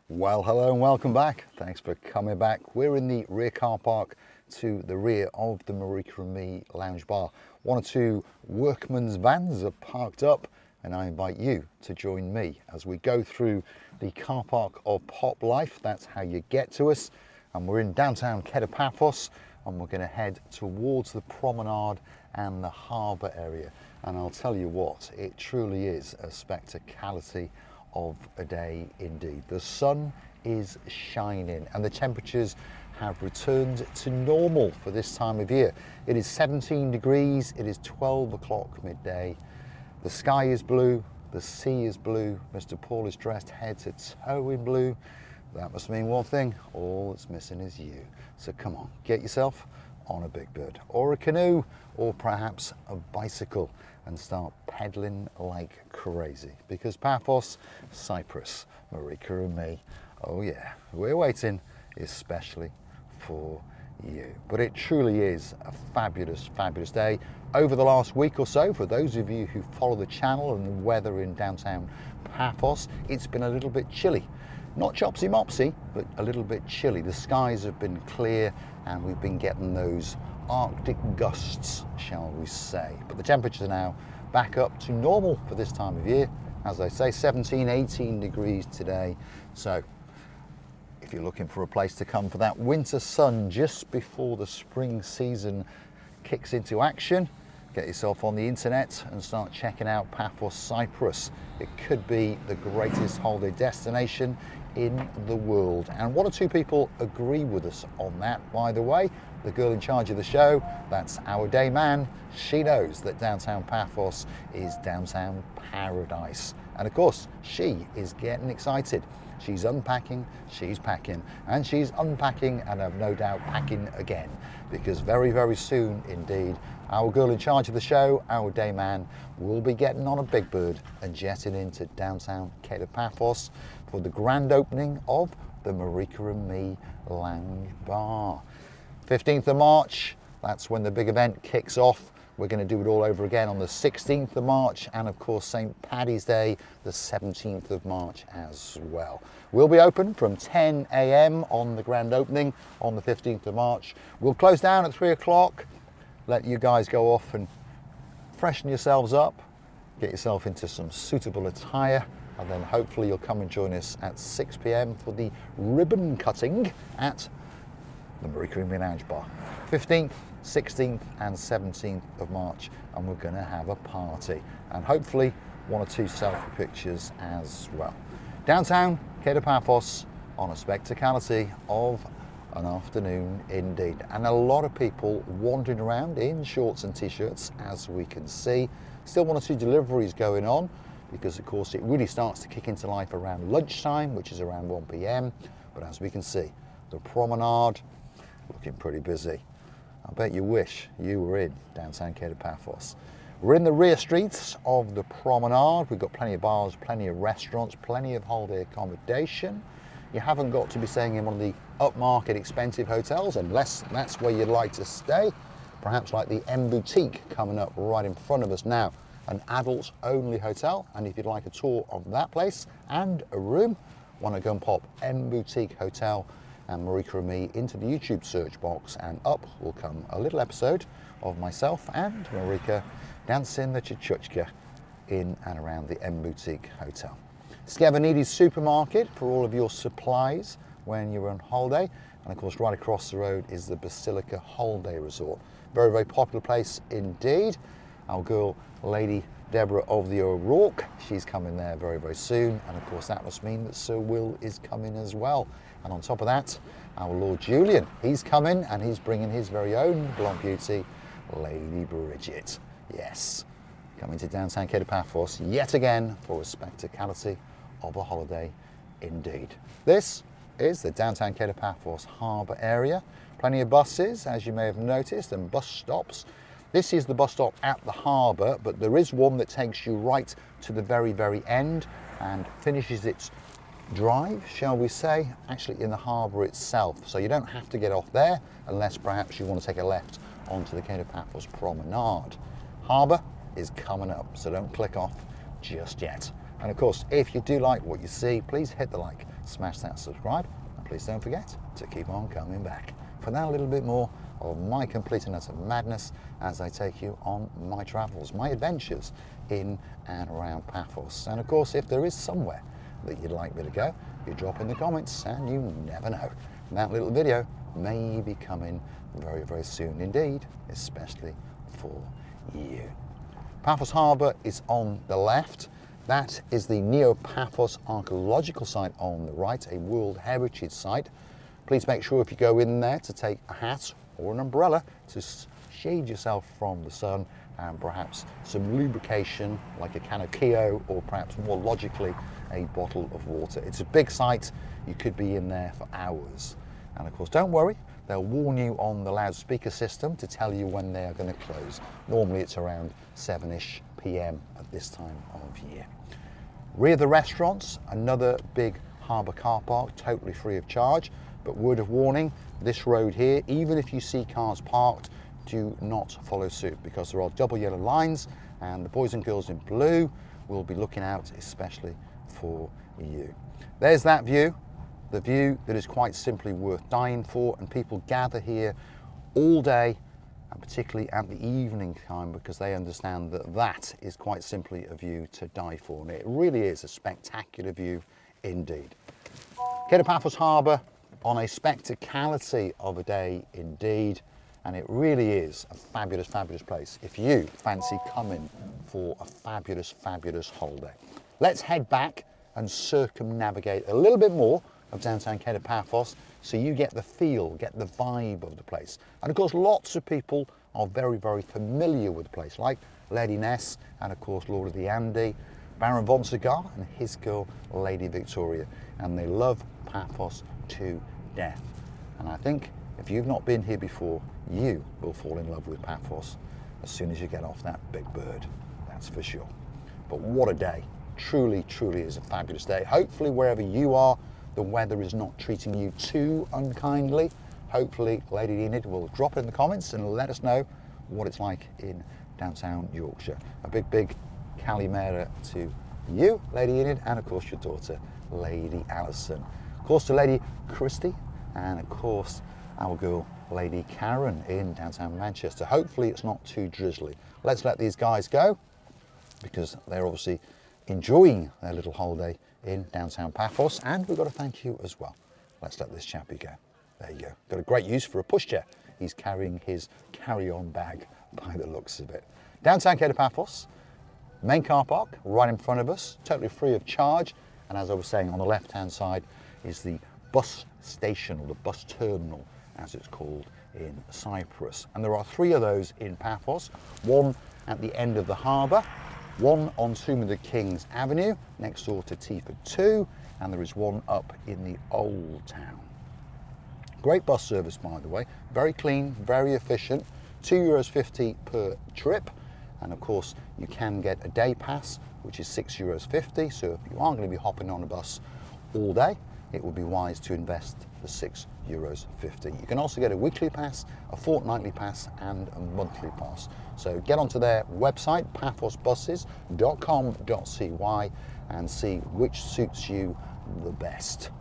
Well, hello and welcome back. Thanks for coming back. We're in the rear car park to the rear of the Marika and Me lounge bar. One or two workmen's vans are parked up, and I invite you to join me as we go through the car park of pop life. That's how you get to us. And we're in downtown Kato Paphos, and we're going to head towards the promenade and the harbour area. And I'll tell you what, it truly is a spectacality of a day indeed. The sun is shining and the temperatures have returned to normal for this time of year. It is 17 degrees, it is 12 o'clock midday. The sky is blue, the sea is blue. Mr. Paul is dressed head to toe in blue. That must mean one thing, all that's missing is you. So come on, get yourself on a big bird or a canoe or perhaps a bicycle and start pedaling like crazy, because Paphos, Cyprus, Marika and me, oh yeah, we're waiting especially for you. But it truly is a fabulous, fabulous day. Over the last week or so, for those of you who follow the channel and the weather in downtown Paphos, it's been a little bit chilly. Not chopsy mopsy, but a little bit chilly. The skies have been clear and we've been getting those Arctic gusts, shall we say. But the temperatures are now back up to normal for this time of year. As I say, 17, 18 degrees today. So if you're looking for a place to come for that winter sun just before the spring season kicks into action, get yourself on the internet and start checking out Paphos, Cyprus. It could be the greatest holiday destination in the world. And one or two people agree with us on that, by the way. The girl in charge of the show, that's our day man. She knows that downtown Paphos is downtown paradise. And of course, she is getting excited. She's unpacking, she's packing, and she's unpacking, and I've no doubt packing again, because very, very soon indeed, our girl in charge of the show, our day man, will be getting on a big bird and jetting into downtown Kato Paphos for the grand opening of the Marika and Me lounge bar. 15th of March, that's when the big event kicks off. We're going to do it all over again on the 16th of March, and of course St. Paddy's Day, the 17th of March as well. We'll be open from 10 a.m. on the grand opening on the 15th of March. We'll close down at 3 o'clock, let you guys go off and freshen yourselves up, get yourself into some suitable attire, and then hopefully you'll come and join us at 6 p.m. for the ribbon cutting at the Marika and Me lounge bar. 15th, 16th and 17th of March, and we're going to have a party and hopefully one or two selfie pictures as well. Downtown Kato Paphos on a spectacality of an afternoon indeed, and a lot of people wandering around in shorts and t-shirts, as we can see. Still one or two deliveries going on, because of course it really starts to kick into life around lunchtime, which is around 1 p.m. But as we can see, the promenade looking pretty busy. I bet you wish you were in downtown Kato Paphos. We're in the rear streets of the promenade. We've got plenty of bars, plenty of restaurants, plenty of holiday accommodation. You haven't got to be staying in one of the upmarket expensive hotels, unless that's where you'd like to stay. Perhaps like the M Boutique coming up right in front of us now, an adults only hotel. And if you'd like a tour of that place and a room, want to go and pop M Boutique Hotel and Marika and Me into the YouTube search box, and up will come a little episode of myself and Marika dancing the cha-chuchka in and around the M Boutique Hotel. Scavanini's supermarket for all of your supplies when you're on holiday, and of course right across the road is the Basilica Holiday Resort. Very, very popular place indeed. Our girl, Lady Deborah of the O'Rourke, she's coming there very, very soon, and of course that must mean that Sir Will is coming as well. And on top of that, our Lord Julian, he's coming, and he's bringing his very own blonde beauty, Lady Bridget. Yes, coming to downtown Kato Paphos yet again for a spectacality of a holiday indeed. This is the downtown Kato Paphos harbour area. Plenty of buses, as you may have noticed, and bus stops. This is the bus stop at the harbour, but there is one that takes you right to the very, very end and finishes its drive, shall we say, actually in the harbour itself. So you don't have to get off there unless perhaps you want to take a left onto the Kato Paphos promenade. Harbour is coming up, so don't click off just yet. And of course, if you do like what you see, please hit the like, smash that subscribe, and please don't forget to keep on coming back. For now, a little bit more of my complete and utter madness as I take you on my travels, my adventures in and around Paphos. And of course, if there is somewhere that you'd like me to go, you drop in the comments, and you never know, that little video may be coming very, very soon indeed, especially for you. Paphos Harbour is on the left. That is the Neo-Paphos Archaeological Site on the right, a World Heritage Site. Please make sure if you go in there to take a hat or an umbrella to shade yourself from the sun, and perhaps some lubrication like a can of Keo, or perhaps more logically a bottle of water. It's a big site, you could be in there for hours. And of course, don't worry, they'll warn you on the loudspeaker system to tell you when they are going to close. Normally it's around 7ish PM at this time of year. Rear of the restaurants, another big harbour car park, totally free of charge. But word of warning, this road here, even if you see cars parked, do not follow suit, because there are double yellow lines, and the boys and girls in blue will be looking out especially for you. There's that view, the view that is quite simply worth dying for, and people gather here all day, and particularly at the evening time, because they understand that that is quite simply a view to die for, and it really is a spectacular view indeed. Kato Paphos Harbour on a spectacality of a day indeed, and it really is a fabulous, fabulous place if you fancy coming for a fabulous, fabulous holiday. Let's head back and circumnavigate a little bit more of downtown Kato Paphos so you get the feel, get the vibe of the place. And of course, lots of people are very, very familiar with the place, like Lady Ness and of course Lord of the Andy, Baron von Cigar and his girl Lady Victoria, and they love Paphos to death. And I think if you've not been here before, you will fall in love with Paphos as soon as you get off that big bird, that's for sure. But what a day. Truly, truly is a fabulous day. Hopefully wherever you are, the weather is not treating you too unkindly. Hopefully Lady Enid will drop it in the comments and let us know what it's like in downtown Yorkshire. A big, big Calimera to you, Lady Enid, and of course your daughter, Lady Alison. Of course to Lady Christie, and of course our girl Lady Karen in downtown Manchester. Hopefully it's not too drizzly. Let's let these guys go, because they're obviously enjoying their little holiday in downtown Paphos, and we've got to thank you as well. Let's let this chappie go. There you go. Got a great use for a pushchair. He's carrying his carry-on bag by the looks of it. Downtown Kato Paphos, main car park right in front of us, totally free of charge. And as I was saying, on the left-hand side is the bus station, or the bus terminal, as it's called in Cyprus. And there are 3 of those in Paphos, one at the end of the harbour, one on Tomb of the Kings Avenue, next door to Tiford 2, and there is one up in the Old Town. Great bus service, by the way, very clean, very efficient, €2.50 per trip. And of course, you can get a day pass, which is €6.50. So if you aren't going to be hopping on a bus all day, it would be wise to invest the €6.50. You can also get a weekly pass, a fortnightly pass, and a monthly pass. So get onto their website, paphosbuses.com.cy, and see which suits you the best.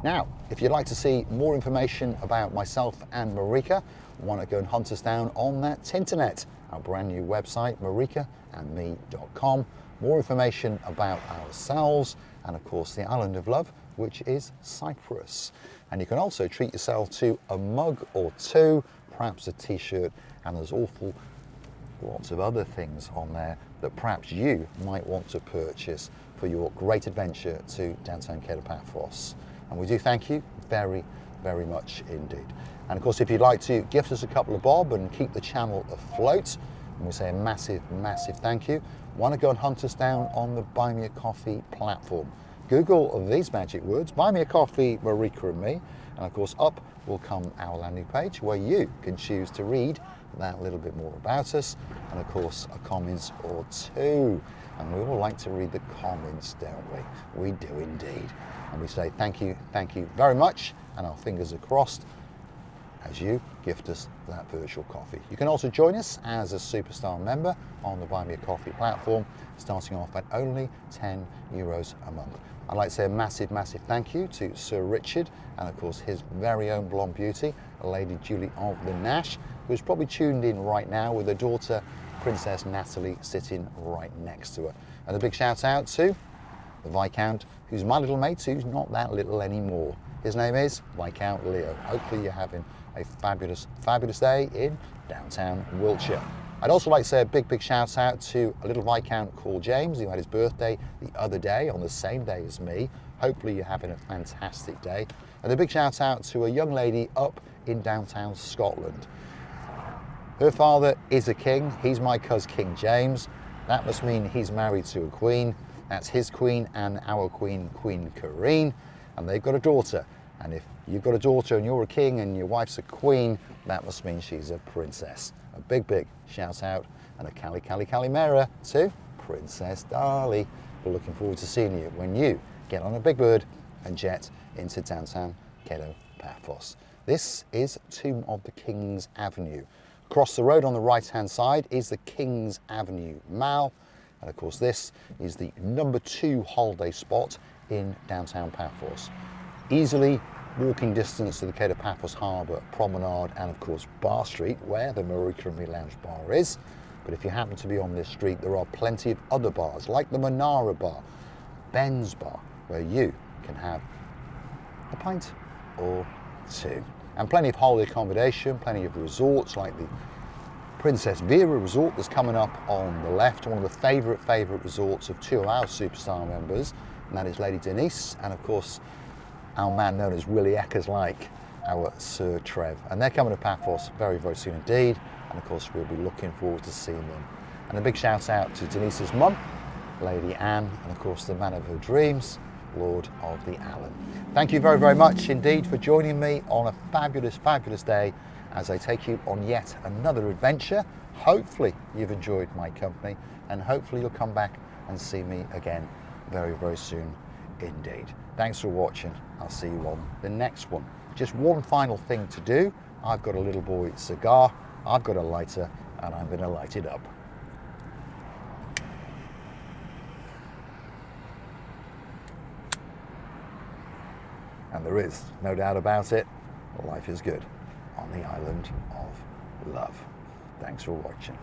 Now, if you'd like to see more information about myself and Marika, want to go and hunt us down on that Tinternet, our brand new website, marikaandme.com. More information about ourselves, and of course the island of love, which is Cyprus. And you can also treat yourself to a mug or 2, perhaps a t-shirt, and there's lots of other things on there that perhaps you might want to purchase for your great adventure to downtown Kato Paphos. And we do thank you very, very much indeed. And of course, if you'd like to gift us a couple of bob and keep the channel afloat, and we say a massive, massive thank you, why not go and hunt us down on the Buy Me a Coffee platform. Google these magic words, Buy Me a Coffee, Marika and Me, and of course up will come our landing page where you can choose to read that little bit more about us, and of course a comment or 2. And we all like to read the comments, don't we? We do indeed. And we say thank you very much, and our fingers are crossed. as you gift us that virtual coffee. You can also join us as a Superstar member on the Buy Me a Coffee platform, starting off at only €10 a month. I'd like to say a massive, massive thank you to Sir Richard and of course his very own blonde beauty, Lady Julie of the Nash, who's probably tuned in right now with her daughter, Princess Natalie, sitting right next to her. And a big shout out to the Viscount, who's my little mate, who's not that little anymore. His name is Viscount Leo. Hopefully you're having a fabulous, fabulous day in downtown Wiltshire. I'd also like to say a big, big shout out to a little Viscount called James, who had his birthday the other day on the same day as me. Hopefully you're having a fantastic day. And a big shout out to a young lady up in downtown Scotland. Her father is a king. He's my cousin King James. That must mean he's married to a queen. That's his queen and our queen, Queen Karine. And they've got a daughter. And if you've got a daughter and you're a king and your wife's a queen, that must mean she's a princess. A big, big shout out and a Cali Cali Calimera to Princess Darlie. We're looking forward to seeing you when you get on a big bird and jet into downtown Kato Paphos. This is Tomb of the Kings Avenue. Across the road on the right hand side is the Kings Avenue Mall. And of course this is the #2 holiday spot in downtown Paphos. Easily walking distance to the Kato Paphos Harbour Promenade and of course Bar Street, where the Marika and Me Lounge Bar is. But if you happen to be on this street, there are plenty of other bars like the Manara Bar, Ben's Bar, where you can have a pint or two. And plenty of holiday accommodation, plenty of resorts like the Princess Vera Resort that's coming up on the left, one of the favourite resorts of two of our Superstar members, and that is Lady Denise and of course our man known as Willie Eckers, like our Sir Trev. And they're coming to Paphos very, very soon indeed. And of course, we'll be looking forward to seeing them. And a big shout out to Denise's mum, Lady Anne, and of course, the man of her dreams, Lord of the Allen. Thank you very, very much indeed for joining me on a fabulous, fabulous day as I take you on yet another adventure. Hopefully you've enjoyed my company and hopefully you'll come back and see me again very, very soon indeed. Thanks for watching. I'll see you on the next one. Just one final thing to do. I've got a little boy cigar, I've got a lighter, and I'm going to light it up. And there is no doubt about it, life is good on the island of love. Thanks for watching.